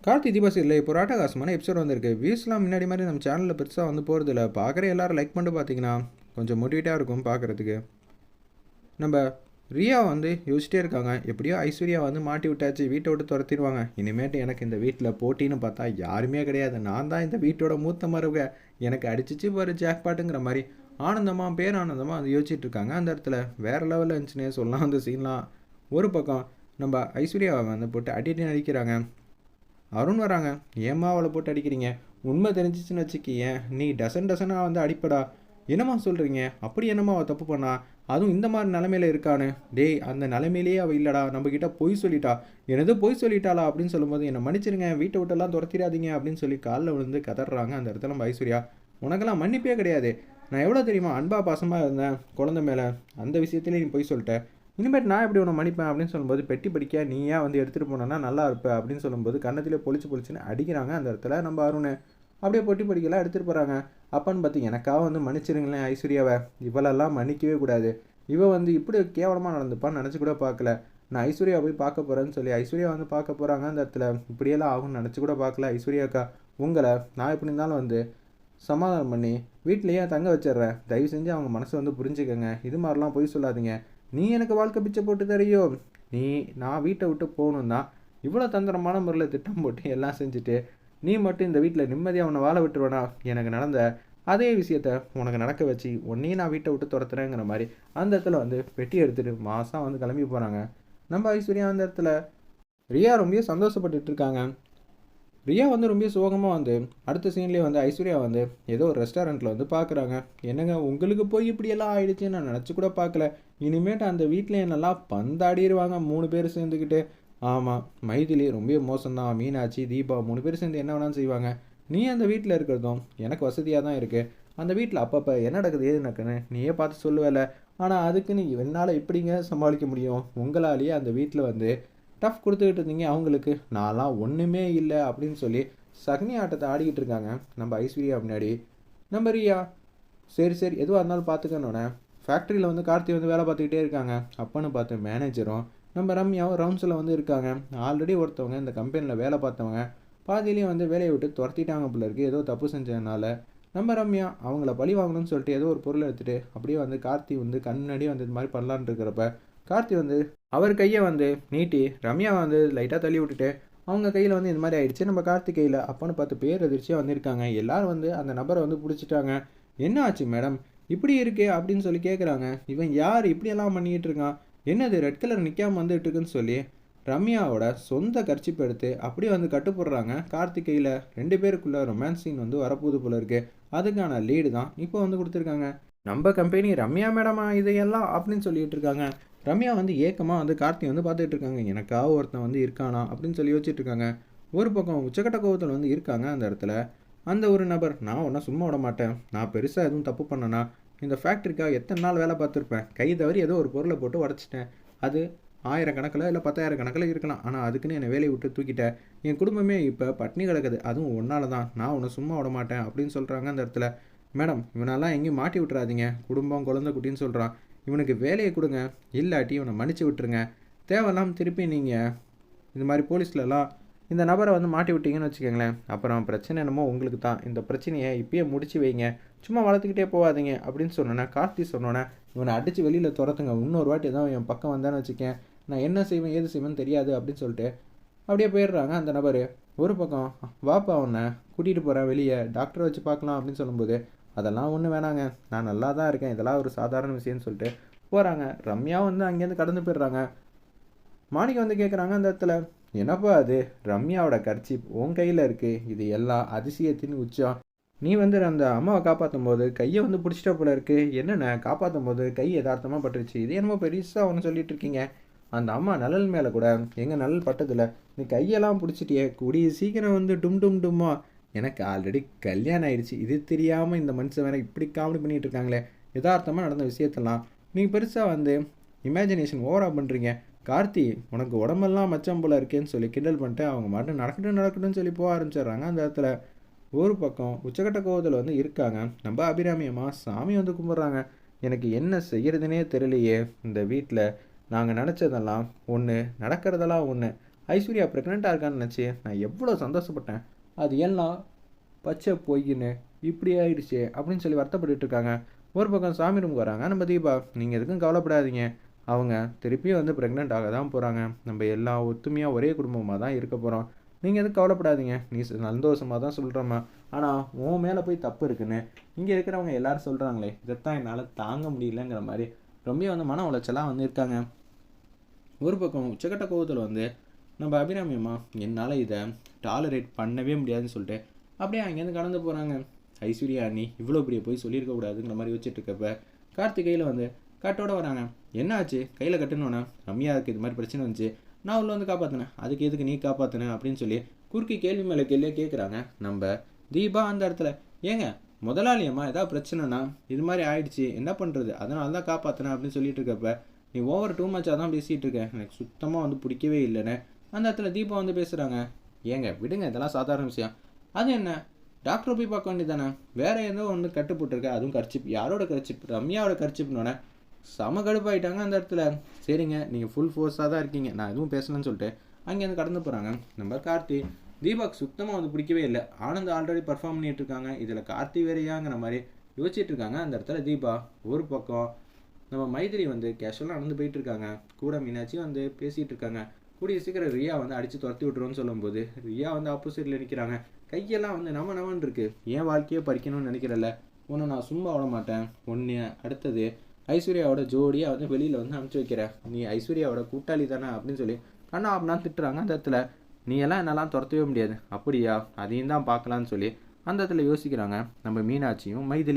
கார்த்தி தீபா சீரியலில் இப்போ ஒரு அட்டகாசமான எபிசோட் வந்திருக்கு. வியூஸ்லாம் முன்னாடி மாதிரி நம்ம சேனலில் பெருசாக வந்து போகிறதில்ல. பார்க்குற எல்லாரும் லைக் பண்ணிட்டு பார்த்தீங்கன்னா கொஞ்சம் மோட்டிவேட்டாக இருக்கும் பார்க்குறதுக்கு. நம்ம ரியா வந்து யோசிச்சிட்டே இருக்காங்க, எப்படியோ ஐஸ்வர்யா வந்து மாட்டி விட்டாச்சு, வீட்டை விட்டு துரத்திடுவாங்க. இனிமேட்டு எனக்கு இந்த வீட்டில் போட்டின்னு பார்த்தா யாருமே கிடையாது, நான் தான் இந்த வீட்டோட மூத்த மருக, எனக்கு அடிச்சிச்சு பாரு ஜாக்பாட்டுங்கிற மாதிரி ஆனந்தமாக பேரானந்தமாக வந்து யோசிச்சுட்டு இருக்காங்க. அந்த இடத்துல வேறு லெவலில் இருந்துச்சுன்னே சொல்லலாம் அந்த சீன்லாம். ஒரு பக்கம் நம்ம ஐஸ்வர்யாவை வந்து போட்டு அடிட்டு அடிக்கிறாங்க. அருண் வராங்க, ஏம்மா அவளை போட்டு அடிக்கிறீங்க, உண்மை தெரிஞ்சிச்சுன்னு வச்சுக்கியேன் நீ டசனாக வந்து அடிப்படா. என்னம்மா சொல்கிறீங்க, அப்படி என்னம்மா அவள் தப்பு பண்ணா, அதுவும் இந்த மாதிரி நிலமையில இருக்கான்னு. டேய், அந்த நிலமையிலேயே அவள் இல்லைடா, நம்மக்கிட்ட பொய் சொல்லிட்டா. எனது பொய் சொல்லிட்டாளா அப்படின்னு சொல்லும்போது, என்னை மன்னிச்சிருங்க, வீட்டை விட்டெல்லாம் துரத்திடாதீங்க அப்படின்னு சொல்லி காலில் விழுந்து கதறாங்க. அந்த இடத்துல நம்ம ஐஸ்வர்யா, உனக்கெல்லாம் மன்னிப்பே கிடையாது, நான் எவ்வளோ தெரியுமா அன்பா பாசமாக இருந்தேன் குழந்தை மேலே, அந்த விஷயத்துலேயே நீ பொய் சொல்லிட்ட, இனிமேட்டு நான் எப்படி உன்னை மன்னிப்பேன் அப்படின்னு சொல்லும்போது, பெட்டி படிக்க நீ ஏன் வந்து எடுத்துகிட்டு போனோன்னா நல்லா இருப்ப அப்படின்னு சொல்லும்போது கன்னத்திலே பொழிச்சுன்னு அடிக்கிறாங்க. அந்த இடத்துல நம்ம அருண் அப்படியே பொட்டி படிக்கலாம் எடுத்துகிட்டு போகிறாங்க. அப்பன்னு பார்த்து, எனக்காக வந்து மன்னிச்சிருங்களேன் ஐஸ்வர்யாவை, இவளெல்லாம் மன்னிக்கவே கூடாது, இவள் வந்து இப்படி கேவலமாக நடந்துப்பான்னு நினச்சி கூட பார்க்கல, நான் ஐஸ்வர்யா போய் பார்க்க போகிறேன்னு சொல்லி ஐஸ்வர்யா வந்து பார்க்க போகிறாங்க. அந்த இடத்துல இப்படியெல்லாம் ஆகும்னு நினச்சி கூட பார்க்கல. ஐஸ்வர்யாக்கா, உங்களை நான் எப்படி இருந்தாலும் வந்து சமாதானம் பண்ணி வீட்லேயே தங்க வச்சிட்றேன், தயவு செஞ்சு அவங்க மனசை வந்து புரிஞ்சுக்கங்க, இது மாதிரிலாம் பொய் சொல்லாதீங்க, நீ எனக்கு வாழ்க்கை பிச்சை போட்டு தரையோ, நீ நான் வீட்டை விட்டு போகணும் தான் இவ்வளோ தந்திரமான முறையில் திட்டம் போட்டு எல்லாம் செஞ்சுட்டு நீ மட்டும் இந்த வீட்டில் நிம்மதியாக உன்னை வாழ விட்டுருவேனா, எனக்கு நடந்த அதே விஷயத்த உனக்கு நடக்க வச்சு உன்னையும் நான் வீட்டை விட்டு துரத்துறேங்கிற மாதிரி அந்த இடத்துல வந்து பெட்டி எடுத்துகிட்டு மாதம் வந்து கிளம்பி போகிறாங்க. நம்ம ஐஸ்வர்யா அந்த இடத்துல ரியா ரொம்ப சந்தோஷப்பட்டுட்டு இருக்காங்க. ரியா வந்து ரொம்ப சோகமாக வந்து அடுத்த சீன்லேயே வந்து ஐஸ்வர்யா வந்து ஏதோ ஒரு ரெஸ்டாரண்ட்டில் வந்து பார்க்குறாங்க. என்னங்க உங்களுக்கு போய் இப்படியெல்லாம் ஆயிடுச்சு, நான் நினச்சி கூட பார்க்கல, இனிமேட்டு அந்த வீட்டில் என்னெல்லாம் பந்தாடிடுவாங்க 3 பேர் சேர்ந்துக்கிட்டு. ஆமாம், மைதிலி ரொம்ப மோசம்தான், மீனாட்சி தீபா 3 பேர் சேர்ந்து என்ன வேணாலும் செய்வாங்க. நீ அந்த வீட்டில் இருக்கிறதும் எனக்கு வசதியாக தான் இருக்குது, அந்த வீட்டில் அப்பப்போ என்ன நடக்குது ஏது நடக்குன்னு நீயே பார்த்து சொல்லுவேல, ஆனால் அதுக்குன்னு என்னால் எப்படிங்க சமாளிக்க முடியும், உங்களாலேயே அந்த வீட்டில் வந்து டஃப் கொடுத்துக்கிட்டு இருந்தீங்க அவங்களுக்கு, நான்லாம் ஒன்றுமே இல்லை அப்படின்னு சொல்லி சக்னி ஆட்டத்தை ஆடிக்கிட்டு இருக்காங்க நம்ம ஐஸ்வர்யா முன்னாடி. நம்ம ரியா, சரி சரி எதுவாக இருந்தாலும் பார்த்துக்கணுன்னே ஃபேக்ட்ரியில் வந்து கார்த்தி வந்து வேலை பார்த்துக்கிட்டே இருக்காங்க. அப்பன்னு பார்த்து மேனேஜரும் நம்ம ரம்யாவும் ரவுண்ட்ஸில் வந்து இருக்காங்க. ஆல்ரெடி ஒருத்தவங்க இந்த கம்பெனியில் வேலை பார்த்தவங்க பாதியிலையும் வந்து வேலையை விட்டு துரத்திட்டாங்க போல இருக்குது, ஏதோ தப்பு செஞ்சதுனால. நம்ம ரம்யா அவங்கள பழி வாங்கணும்னு சொல்லிட்டு ஏதோ ஒரு பொருளை எடுத்துகிட்டு அப்படியே வந்து கார்த்தி வந்து கண் முன்னாடியே வந்து இது மாதிரி பண்ணலான்னு இருக்கிறப்ப கார்த்தி வந்து அவர் கையை வந்து நீட்டி ரம்யாவை வந்து லைட்டாக தள்ளி விட்டுட்டு அவங்க கையில் வந்து இந்த மாதிரி ஆயிடுச்சு நம்ம கார்த்தி கையில். அப்போன்னு பார்த்து பேரதிர்ச்சியாக வந்திருக்காங்க. எல்லாரும் வந்து அந்த நபரை வந்து பிடிச்சிட்டாங்க. என்ன ஆச்சு மேடம், இப்படி இருக்கே அப்படின்னு சொல்லி கேட்குறாங்க. இவன் யார் இப்படியெல்லாம் பண்ணிக்கிட்டு இருக்கான், என்னது ரெட் கலர் நிற்காமல் வந்துட்டு இருக்குன்னு சொல்லி ரம்யாவோட சொந்த கர்ச்சிப்பு எடுத்து அப்படியே வந்து கட்டுப்படுறாங்க கார்த்திகையில். 2 பேருக்குள்ள ரொமான்ஸ் சீன் வந்து வரப்போகுது போல இருக்கு. அதுக்கான லீடு தான் இப்போ வந்து கொடுத்துருக்காங்க. நம்ம கம்பெனி ரம்யா மேடமா இதையெல்லாம் அப்படின்னு சொல்லிட்டு இருக்காங்க. ரம்யா வந்து ஏக்கமாக வந்து கார்த்தி வந்து பார்த்துட்டு இருக்காங்க, எனக்காக ஒருத்தன் வந்து இருக்கானா அப்படின்னு சொல்லி யோசிச்சுட்டு இருக்காங்க. ஒரு பக்கம் உச்சக்கட்ட கோபத்தில் வந்து இருக்காங்க அந்த இடத்துல. அந்த ஒரு நபர், நான் ஒன்றும் சும்மா விட மாட்டேன், நான் பெருசாக எதுவும் தப்பு பண்ணனா இந்த ஃபேக்ட்ரிக்காக எத்தனை நாள் வேலை பார்த்துருப்பேன், கை தவறி ஏதோ ஒரு பொருளை போட்டு உடச்சிட்டேன், அது 1000 கணக்கில் இல்லை 10,000 கணக்கில் இருக்கலாம், ஆனால் அதுக்குன்னு என்னை வேலையை விட்டு தூக்கிட்டேன், என் குடும்பமே இப்போ பட்னி கிடக்குது, அதுவும் ஒன்றால் தான், நான் ஒன்றும் சும்மா விட மாட்டேன் அப்படின்னு சொல்கிறாங்க அந்த இடத்துல. மேடம், இவனெல்லாம் எங்கேயும் மாட்டி விட்டுறாதீங்க, குடும்பம் குழந்தை குட்டின்னு சொல்கிறான், இவனுக்கு வேலையை கொடுங்க, இல்லாட்டி இவனை மன்னிச்சு விட்டுருங்க, தேவையில்லாமல் திருப்பி நீங்கள் இந்த மாதிரி போலீஸ்லலாம் இந்த நபரை வந்து மாட்டி விட்டீங்கன்னு வச்சுக்கோங்களேன், அப்புறம் பிரச்சனை என்னமோ உங்களுக்கு தான், இந்த பிரச்சனையை இப்பயே முடிச்சு வைங்க, சும்மா வளர்த்துக்கிட்டே போகாதீங்க அப்படின்னு சொன்னோன்னே கார்த்தி சொன்னோன்னே, இவனை அடித்து வெளியில் துரத்துங்க, இன்னொரு வாட்டி ஏதாவது என் பக்கம் வந்தான்னு வச்சுக்கேன், நான் என்ன செய்வேன் ஏது செய்வேன்னு தெரியாது அப்படின்னு சொல்லிட்டு அப்படியே போயிடுறாங்க அந்த நபர். ஒரு பக்கம், வாப்பா உன்னை கூட்டிகிட்டு போகிறேன் வெளியே, டாக்டரை வச்சு பார்க்கலாம் அப்படின்னு சொல்லும்போது, அதெல்லாம் ஒன்றும் வேணாங்க, நான் நல்லா தான் இருக்கேன், இதெல்லாம் ஒரு சாதாரண விஷயம்னு சொல்லிட்டு போகிறாங்க. ரம்யா வந்து அங்கேருந்து கடந்து போயிடுறாங்க. மாணிக்கம் வந்து கேட்குறாங்க அந்த இடத்துல, என்னப்பா அது, ரம்யாவோட கர்ச்சீப் உன் கையில் இருக்குது, இது எல்லாம் அதிசயத்தின் உச்சம், நீ வந்து அந்த அம்மாவை காப்பாற்றும் போது கையை வந்து பிடிச்சிட்ட போல இருக்குது, என்னென்ன காப்பாற்றும் போது கை யதார்த்தமாக பட்டுருச்சு, இது என்னமோ பெருசாக ஒன்று சொல்லிட்டு இருக்கீங்க, அந்த அம்மா நலல் மேலே கூட எங்கள் நலல் பட்டதில்லை, நீ கையெல்லாம் பிடிச்சிட்டியே, கூடிய சீக்கிரம் வந்து டும் டும் டும்மா, எனக்கு ஆல்ரெடி கல்யாணம் ஆயிடுச்சு, இது தெரியாமல் இந்த மனுஷன் வேற இப்படி காமெடி பண்ணிகிட்டு இருக்காங்களே, யதார்த்தமாக நடந்த விஷயத்தெல்லாம் நீங்கள் பெருசாக வந்து இமேஜினேஷன் ஓவராக பண்ணுறீங்க, கார்த்தி உனக்கு உடம்பெல்லாம் மச்சம் போல் இருக்கேன்னு சொல்லி கிண்டல் பண்ணிட்டு அவங்க மட்டும் நடக்கட்டும்னு சொல்லி போக ஆரம்பிச்சிடுறாங்க அந்த இடத்துல. ஒரு பக்கம் உச்சக்கட்ட கோவத்தில் வந்து இருக்காங்க நம்ம அபிராமியம்மா, சாமி வந்து கும்பிட்றாங்க. எனக்கு என்ன செய்கிறதுனே தெரியலையே, இந்த வீட்டில் நாங்கள் நினச்சதெல்லாம் ஒன்று, நடக்கிறதெல்லாம் ஒன்று, ஐஸ்வர்யா ப்ரெக்னெண்ட்டாக இருக்கான்னு நினச்சி நான் எவ்வளோ சந்தோஷப்பட்டேன். அது எல்லாம் பச்சை பொய்ன்னு இப்படி ஆயிடுச்சு அப்படின்னு சொல்லி வருத்தப்பட்டுட்டு இருக்காங்க. ஒரு பக்கம் சாமி ரூமுக்கு வராங்க நம்ம தீபா. நீங்கள் எதுக்கும் கவலைப்படாதீங்க, அவங்க திருப்பியும் வந்து ப்ரெக்னென்ட் ஆக தான் போகிறாங்க. நம்ம எல்லாம் ஒத்துமையாக ஒரே குடும்பமாக தான் இருக்க போகிறோம். நீங்கள் எதுவும் கவலைப்படாதீங்க, நீ சந்தோஷமாக தான் சொல்கிறம்மா. ஆனால் உன் மேலே போய் தப்பு இருக்குன்னு இங்கே இருக்கிறவங்க எல்லாரும் சொல்கிறாங்களே, இதைத்தான் என்னால் தாங்க முடியலங்கிற மாதிரி ரொம்ப வந்து மன உளைச்சலாக வந்து இருக்காங்க. ஒரு பக்கம் உச்சக்கட்ட கோவத்தில் வந்து நம்ம அபிராமியம்மா என்னால் இதை டாலரேட் பண்ணவே முடியாதுன்னு சொல்லிட்டு அப்படியே அங்கேருந்து கடந்து போகிறாங்க. ஐஸ்வர்யா அண்ணி இவ்வளோ பெரிய போய் சொல்லியிருக்க கூடாதுங்கிற மாதிரி வச்சுட்டு இருக்கப்ப கார்த்திகையில் வந்து கட்டோட வராங்க. என்ன ஆச்சு, கையில் கட்டணும்னா ரம்யாவுக்கு இது மாதிரி பிரச்சனை வந்துச்சு, நான் உள்ள வந்து காப்பாற்றினேன், அதுக்கு எதுக்கு நீ காப்பாற்றினேன் அப்படின்னு சொல்லி குறுக்கி கேள்வி மேலே கேள்வியே கேட்குறாங்க நம்ம தீபா. அந்த இடத்துல ஏங்க முதலாளியம்மா ஏதாவது பிரச்சனைனா இது மாதிரி ஆயிடுச்சு என்ன பண்ணுறது, அதனால தான் காப்பாற்றினேன் அப்படின்னு சொல்லிட்டு இருக்கப்ப நீ ஓவர் டூ மச்சாக தான் பேசிகிட்டு இருக்கேன், எனக்கு சுத்தமாக வந்து பிடிக்கவே இல்லைன்னு அந்த இடத்துல தீபா வந்து பேசுகிறாங்க. ஏங்க விடுங்க, இதெல்லாம் சாதாரண விஷயம். அது என்ன, டாக்டரை போய் பார்க்க வேண்டியதானே, வேறு ஏதோ ஒன்று கட்டு போட்டிருக்கேன், அதுவும் கர்ச்சிப், யாரோட கர்ச்சிப், ரம்யாவோட கர்ச்சிப்னோடனே செம கடுப்பாயிட்டாங்க அந்த இடத்துல. சரிங்க நீங்கள் ஃபுல் ஃபோர்ஸாக தான் இருக்கீங்க, நான் எதுவும் பேசலன்னு சொல்லிட்டு அங்கேருந்து கடந்து போகிறாங்க நம்ம கார்த்தி. தீபாவுக்கு சுத்தமாக வந்து பிடிக்கவே இல்லை. ஆனந்த் ஆல்ரெடி பர்ஃபார்ம் பண்ணிட்டு இருக்காங்க, இதில் கார்த்தி வேறையாங்கிற மாதிரி யோசிச்சுட்டு இருக்காங்க அந்த இடத்துல தீபா. ஒரு பக்கம் நம்ம மைதிரி வந்து கேஷுவலாக நடந்து போயிட்டு இருக்காங்க, கூட மீனாட்சி வந்து பேசிகிட்டு இருக்காங்க. கூடிய சீக்கிரம் ரியா வந்து அடித்து துரத்தி விட்ருவோன்னு சொல்லும்போது ரியா வந்து ஆப்போசிட்டில் நிற்கிறாங்க. கையெல்லாம் வந்து நமன்னு இருக்கு, ஏன் வாழ்க்கையை பறிக்கணும்னு நினைக்கிறல்ல, ஒன்று நான் சும்மா விட மாட்டேன், ஒன்று அடுத்தது ஐஸ்வர்யாவோட ஜோடியாக வந்து வெளியில் வந்து அனுப்பிச்சி வைக்கிறேன், நீ ஐஸ்வர்யாவோட கூட்டாளி தானே அப்படின்னு சொல்லி கண்ணா அப்படின்னா திட்டுறாங்க அந்த இடத்துல. நீ எல்லாம் என்னெல்லாம் துரத்தவே முடியாது, அப்படியா, அதையும் தான் பார்க்கலான்னு சொல்லி அந்த இடத்துல யோசிக்கிறாங்க நம்ம மீனாட்சியும் மைதிலி.